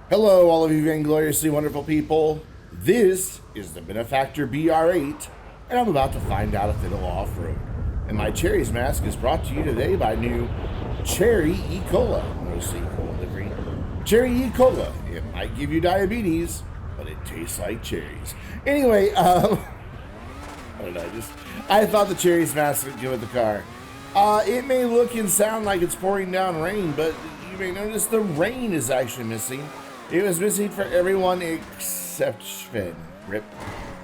Hello, all of you vaingloriously wonderful people. This is the Benefactor BR8, and I'm about to find out if it'll off-road. And my Cherries mask is brought to you today by new Cherry E. Cola. No C. Cola livery. Cherry E. Cola. It might give you diabetes, but it tastes like cherries. Anyway, I don't know, I thought the Cherries mask would go with the car. It may look and sound like it's pouring down rain, but you may notice the rain is actually missing. It was missing for everyone except Sven. Rip.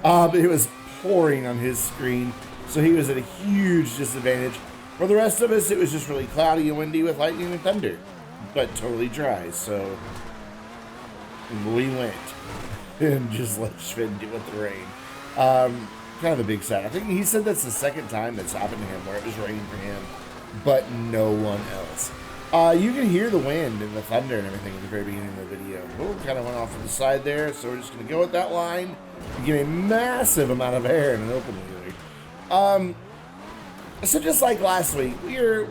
It was pouring on his screen, so he was at a huge disadvantage. For the rest of us, it was just really cloudy and windy with lightning and thunder, but totally dry, so we went and just let Sven deal with the rain. Kind of a big sad. I think he said that's the second time that's happened to him where it was raining for him, but no one else. You can hear the wind and the thunder and everything at the very beginning of the video. Oh, kind of went off to the side there, so we're just going to go with that line and get a massive amount of air in an open wheelie. So just like last week, we're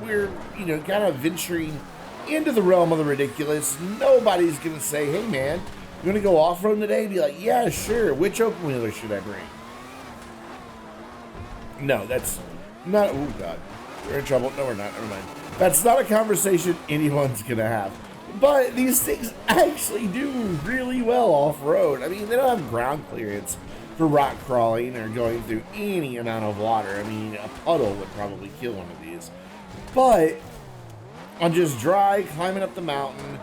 kind of venturing into the realm of the ridiculous. Nobody's going to say, hey man, you want to go off-road today? Be like, yeah, sure. Which open wheeler should I bring? No, that's not. Oh God, we're in trouble. No, we're not. Never mind. That's not a conversation anyone's gonna have. But these things actually do really well off-road. I mean, they don't have ground clearance for rock crawling or going through any amount of water. I mean, a puddle would probably kill one of these. But on just dry, climbing up the mountain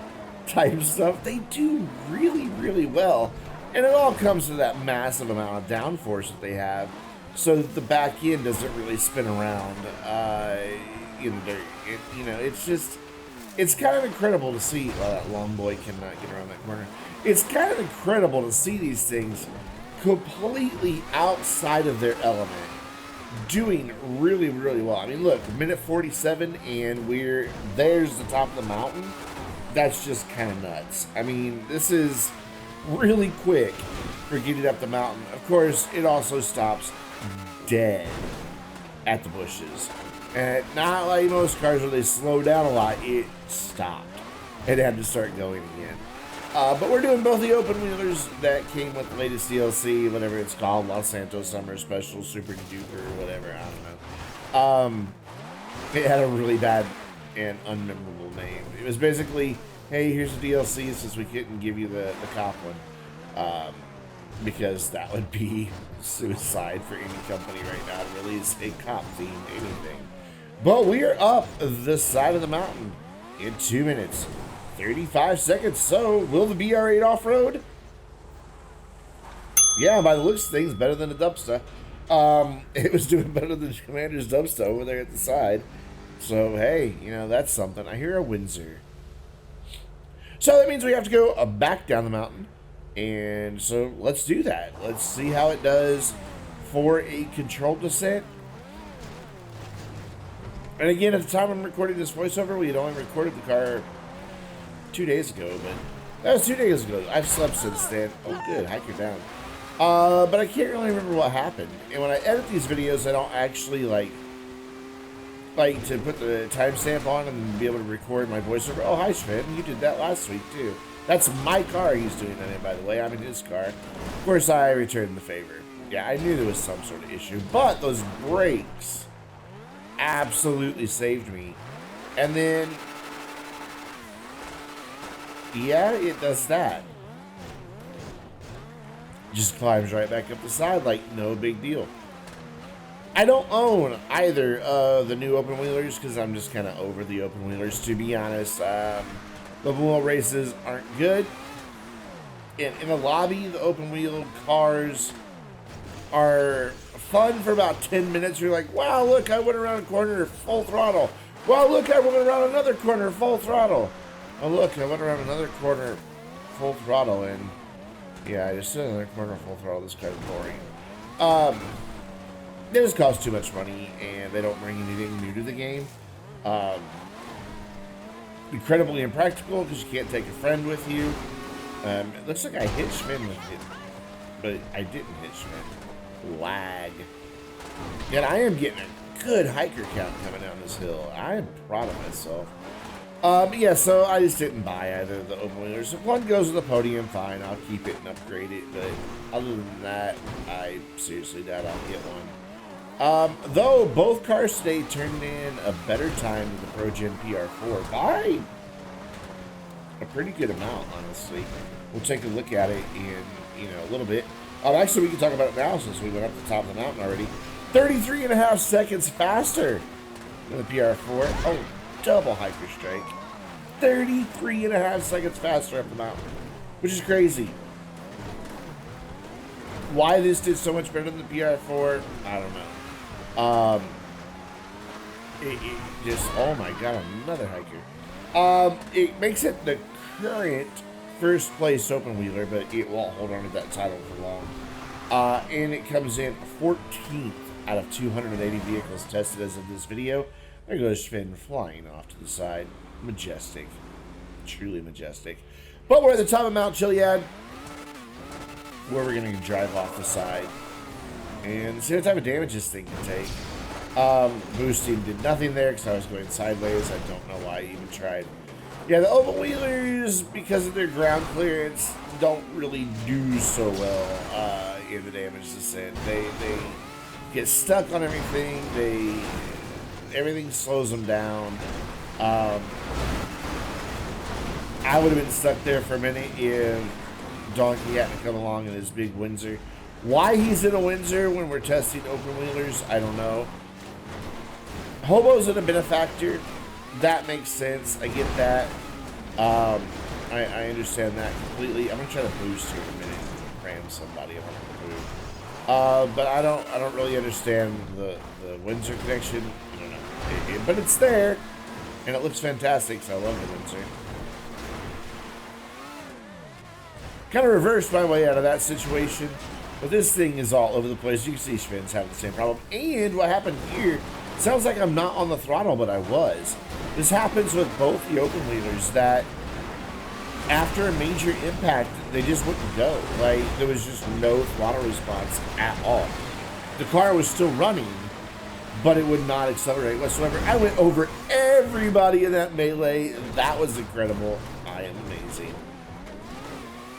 type stuff, they do really, really well. And it all comes to that massive amount of downforce that they have, so that the back end doesn't really spin around. It's kind of incredible to see. Well, that long boy cannot get around that corner. It's kind of incredible to see these things completely outside of their element, doing really, really well. I mean, look, minute 47, and there's the top of the mountain. That's just kind of nuts. I mean, this is really quick for getting up the mountain. Of course, it also stops dead at the bushes. And not like most cars where they slow down a lot, it stopped. It had to start going again. But we're doing both the open wheelers that came with the latest DLC, whatever it's called, Los Santos Summer Special, Super Duper, whatever, I don't know. It had a really bad and unmemorable name. It was basically, hey, here's the DLC since we couldn't give you the cop one. Because that would be suicide for any company right now to release a cop-themed anything. But we are up the side of the mountain in 2 minutes, 35 seconds. So, will the BR8 off-road? Yeah, by the looks of things, better than the Dubsta. It was doing better than Commander's Dubsta over there at the side. So, hey, that's something. I hear a Windsor. So that means we have to go back down the mountain. And so let's do that. Let's see how it does for a controlled descent. And again, at the time I'm recording this voiceover, we had only recorded the car 2 days ago, but that was 2 days ago. I've slept since then. Oh, good. Hike her down. But I can't really remember what happened. And when I edit these videos, I don't actually like to put the timestamp on and be able to record my voiceover. Oh, hi, Sven. You did that last week, too. That's my car he's doing that in, by the way. I'm in his car. Of course, I returned the favor. Yeah, I knew there was some sort of issue. But those brakes absolutely saved me. And then, yeah, it does that. Just climbs right back up the side like no big deal. I don't own either of the new open wheelers because I'm just kind of over the open wheelers, to be honest. The open wheel races aren't good. In the lobby, the open wheel cars are fun for about 10 minutes. You're like, wow, look, I went around a corner full throttle. Wow, look, I went around another corner full throttle. Oh, look, I went around another corner full throttle. And yeah, I just said another corner full throttle. This car's boring. They just cost too much money, and they don't bring anything new to the game. Incredibly impractical because you can't take a friend with you. It looks like I hit Schmin with it, but I didn't hit Schmin. Lag. And I am getting a good hiker count coming down this hill. I am proud of myself. Yeah, so I just didn't buy either of the open wheelers. If one goes to the podium, fine, I'll keep it and upgrade it. But other than that, I seriously doubt I'll get one. Though both cars today turned in a better time than the Pro Gen PR4 by a pretty good amount, honestly. We'll take a look at it in, a little bit. Actually, we can talk about it now since we went up the top of the mountain already. 33.5 seconds faster than the PR4. Oh, double hiker strike. 33.5 seconds faster up the mountain, which is crazy. Why this did so much better than the PR4, I don't know. It just, oh my god, another hiker. It makes it the current first place open wheeler, but it won't hold on to that title for long. And it comes in 14th out of 280 vehicles tested as of this video. There goes Finn flying off to the side. Majestic. Truly majestic. But we're at the top of Mount Chiliad, where we're going to drive off the side and see what type of damage this thing can take. Boosting did nothing there because I was going sideways. I don't know why I even tried. Yeah, the open wheelers, because of their ground clearance, don't really do so well in the damage descent. They get stuck on everything. Everything slows them down. I would have been stuck there for a minute if Donkey hadn't come along in his big Windsor. Why he's in a Windsor when we're testing open wheelers, I don't know. Hobo's in a Benefactor. That makes sense. I get that. I understand that completely. I'm gonna try to boost here in a minute. Ram somebody. I'm gonna move. But I don't really understand the Windsor connection. I don't know. But it's there, and it looks fantastic. So I love the Windsor. Kind of reversed my way out of that situation, but this thing is all over the place. You can see Schwinn's having the same problem. And what happened here, sounds like I'm not on the throttle, but I was. This happens with both the open wheelers, that after a major impact, they just wouldn't go. Like, there was just no throttle response at all. The car was still running, but it would not accelerate whatsoever. I went over everybody in that melee. That was incredible. I am amazing.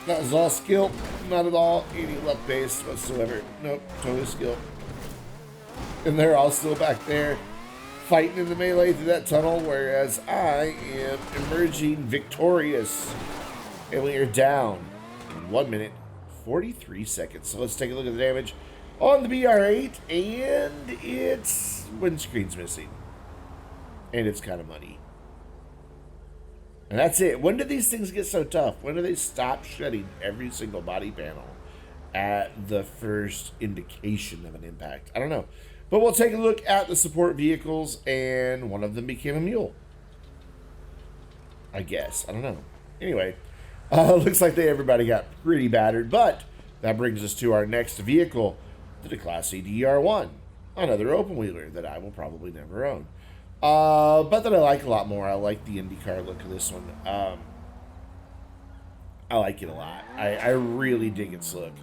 That was all skill, not at all any luck based whatsoever. Nope, totally skill. And they're all still back there fighting in the melee through that tunnel, whereas I am emerging victorious. And we are down in 1 minute, 43 seconds. So let's take a look at the damage on the BR8, and its windscreen's missing. And it's kind of muddy. And that's it. When did these things get so tough? When do they stop shedding every single body panel at the first indication of an impact? I don't know. But we'll take a look at the support vehicles, and one of them became a mule. I guess. I don't know. Anyway, looks like everybody got pretty battered, but that brings us to our next vehicle, the Declasse DR1. Another open wheeler that I will probably never own. But that I like a lot more. I like the IndyCar look of this one. I like it a lot. I really dig its look.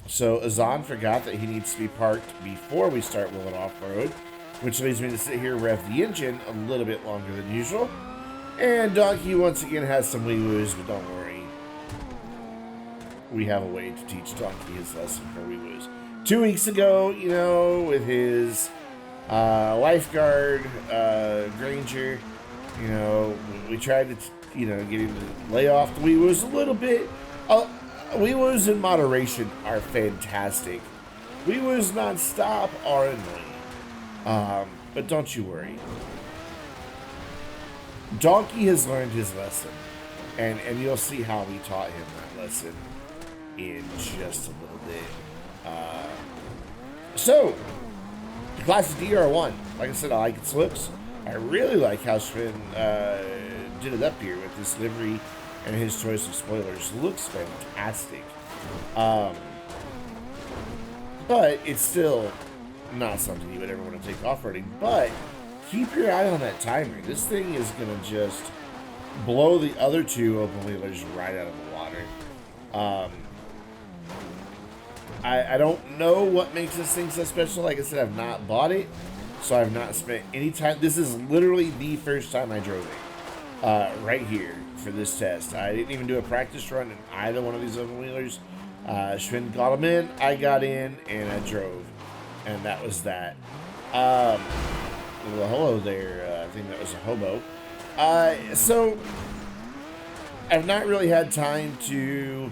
So Azan forgot that he needs to be parked before we start wheeling off-road, which leads me to sit here and rev the engine a little bit longer than usual. And Donkey once again has some wee-woos, but don't worry. We have a way to teach Donkey his lesson for wee-woos. 2 weeks ago, with his lifeguard, Granger, we tried to, get him to lay off the wee-woos a little bit. Wee-woos in moderation are fantastic. Wee-woos non-stop are annoying. But don't you worry. Donkey has learned his lesson. And you'll see how we taught him that lesson in just a little bit. So, Declasse DR1. Like I said, I like its looks. I really like how Schwinn did it up here with this livery and his choice of spoilers. Looks fantastic. But it's still not something you would ever want to take off-roading. But keep your eye on that timer. This thing is going to just blow the other two open wheelers right out of the water. I don't know what makes this thing so special. Like I said, I've not bought it, so I've not spent any time. This is literally the first time I drove it, right here for this test. I didn't even do a practice run in either one of these open wheelers. Schwinn got them in, I got in, and I drove, and that was that. Well, hello there. I think that was a hobo. So I've not really had time to,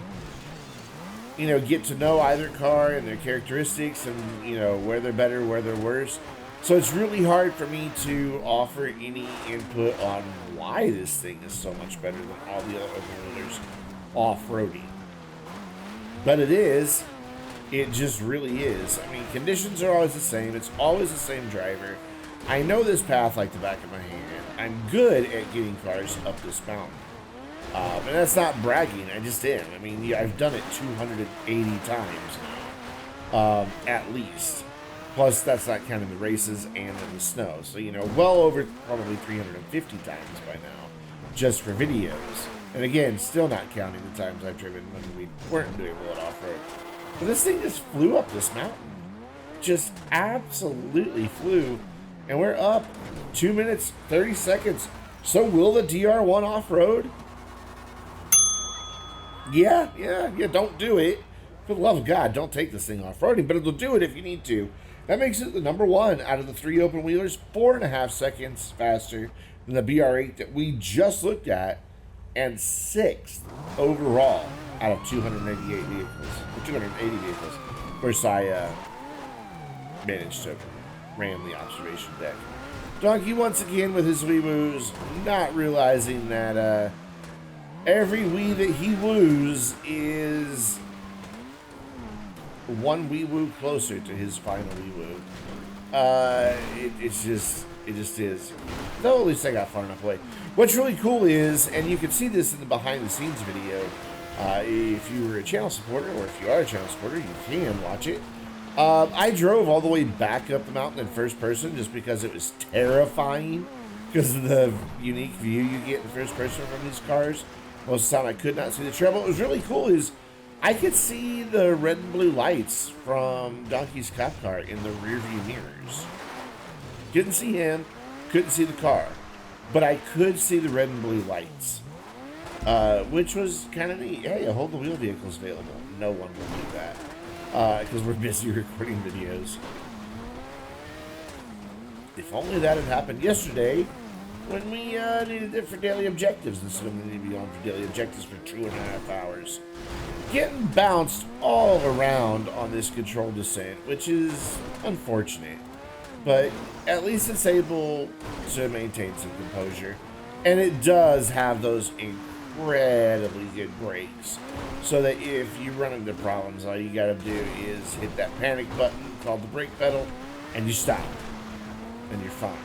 you know, get to know either car and their characteristics and, you know, where they're better, where they're worse. So it's really hard for me to offer any input on why this thing is so much better than all the other open wheelers off-roading. But it is. It just really is. I mean, conditions are always the same. It's always the same driver. I know this path like the back of my hand. I'm good at getting cars up this mountain. And that's not bragging. I just am. I mean, yeah, I've done it 280 times now, at least. Plus, that's not counting the races and in the snow. So, you know, well over probably 350 times by now, just for videos. And again, still not counting the times I've driven when we weren't doing it off-road. But this thing just flew up this mountain. Just absolutely flew. And we're up 2 minutes, 30 seconds. So will the DR1 off-road? Yeah, don't do it. For the love of God, don't take this thing off-roading. But it'll do it if you need to. That makes it the number one out of the 3 open wheelers, 4.5 seconds faster than the BR8 that we just looked at, and 6th overall out of 288 vehicles, or 280 vehicles. Of course, I managed to ram the observation deck. Donkey once again with his wee-woos, not realizing that every wee that he woos is one wee-woo closer to his final wee-woo. It just is. Though at least I got far enough away. What's really cool is, and you can see this in the behind-the-scenes video, if you were a channel supporter, or if you are a channel supporter, you can watch it. I drove all the way back up the mountain in first person just because it was terrifying because of the unique view you get in first person from these cars. Most of the time I could not see the trail. What was really cool is I could see the red and blue lights from Donkey's cop car in the rear view mirrors. Couldn't see him, couldn't see the car, but I could see the red and blue lights, which was kind of neat. Hey, a hold the wheel vehicle's available. No one will do that because we're busy recording videos. If only that had happened yesterday when we needed it for daily objectives instead of needing to be on for daily objectives for 2.5 hours. Getting bounced all around on this controlled descent, which is unfortunate, but at least it's able to maintain some composure, and it does have those incredibly good brakes, so that if you run into problems, all you gotta do is hit that panic button called the brake pedal, and you stop, and you're fine.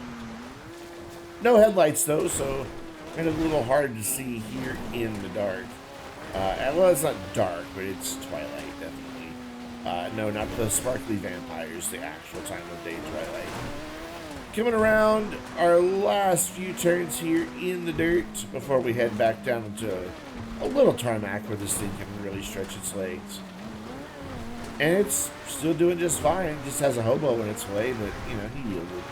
No headlights though, so kind of a little hard to see here in the dark. Well, it's not dark, but it's twilight, definitely. No, not the sparkly vampires, the actual time of day twilight. Coming around our last few turns here in the dirt before we head back down into a little tarmac where this thing can really stretch its legs. And it's still doing just fine. It just has a hobo in its way, but, you know, he yielded.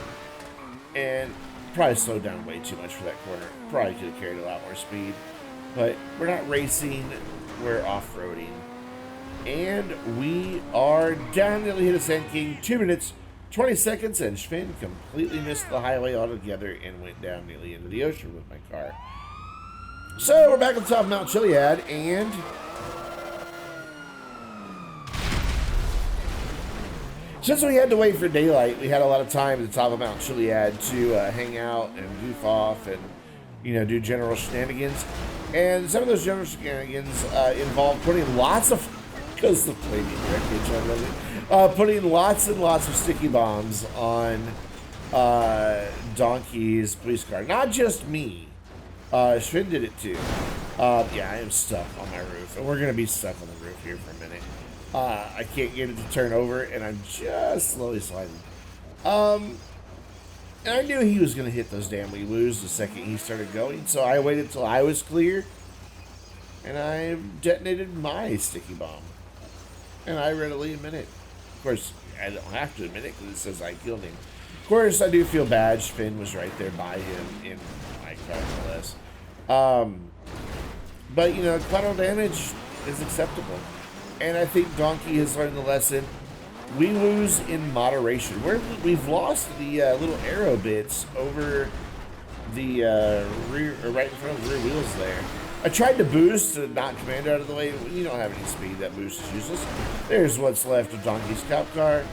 And probably slowed down way too much for that corner. Probably could have carried a lot more speed. But we're not racing, we're off-roading. And we are down nearly hit a Sand King, 2 minutes, 20 seconds, and Schwinn completely missed the highway altogether and went down nearly into the ocean with my car. So we're back on top of Mount Chiliad, and since we had to wait for daylight, we had a lot of time at the top of Mount Chiliad to hang out and goof off and, you know, do general shenanigans. And some of those general shenanigans involved putting lots of, because the flaming wreckage, I love it, putting lots and lots of sticky bombs on Donkey's police car. Not just me. Schwinn did it too. Yeah, I am stuck on my roof, and we're going to be stuck on the roof here for a minute. I can't get it to turn over, and I'm just slowly sliding. And I knew he was going to hit those damn wee-woos the second he started going, so I waited till I was clear, and I detonated my sticky bomb. And I readily admit it. Of course, I don't have to admit it because it says I killed him. Of course, I do feel bad. Finn was right there by him in my car, no less. But, you know, collateral damage is acceptable. And I think Donkey has learned the lesson. We lose in moderation. We've lost the little arrow bits over the rear, or right in front of the rear wheels there. I tried to boost to knock Commander out of the way. You don't have any speed. That boost is useless. There's what's left of Donkey's cop car.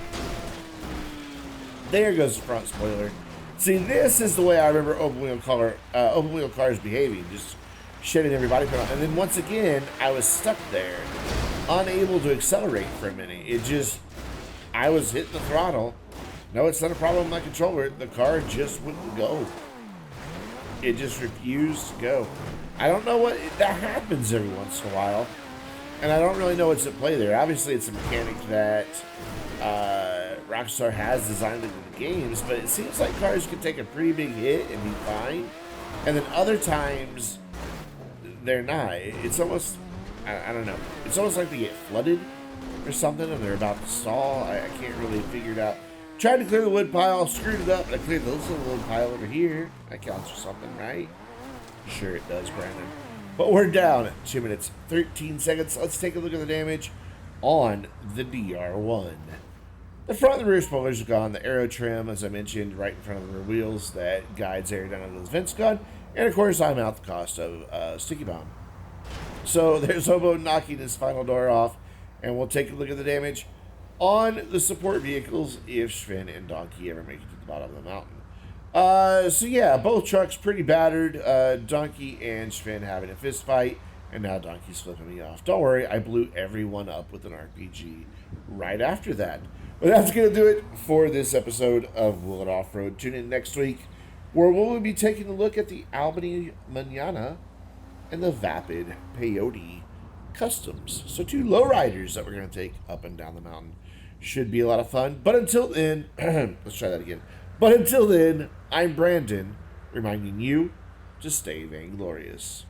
There goes the front spoiler. See, this is the way I remember open wheel cars behaving. Just shedding everybody. And then once again, I was stuck there, unable to accelerate for a minute. I was hitting the throttle. No, it's not a problem with my controller. The car just wouldn't go. It just refused to go. I don't know what, that happens every once in a while. And I don't really know what's at play there. Obviously, it's a mechanic that Rockstar has designed into the games, but it seems like cars can take a pretty big hit and be fine. And then other times, they're not. It's almost, I don't know. It's almost like they get flooded or something and they're about to stall. I can't really figure it out. Tried to clear the wood pile, screwed it up, and I cleared this little wood pile over here. That counts for something, right? Sure it does, Brandon. But we're down at 2 minutes, 13 seconds. Let's take a look at the damage on the DR1. The front and the rear spoilers are gone. The aero trim, as I mentioned, right in front of the rear wheels that guides air down into the vents gone. And of course, I'm out the cost of Sticky Bomb. So there's Hobo knocking his final door off. And we'll take a look at the damage on the support vehicles if Sven and Donkey ever make it to the bottom of the mountain. So yeah, both trucks pretty battered. Donkey and Sven having a fist fight, and now Donkey's flipping me off. Don't worry, I blew everyone up with an RPG right after that. But that's going to do it for this episode of Will It Off-Road. Tune in next week, where we'll be taking a look at the Albany Manana and the Vapid Peyote Customs. So 2 lowriders that we're going to take up and down the mountain. Should be a lot of fun. But until then, let's try that again. But until then, I'm Brandon, reminding you to stay vainglorious.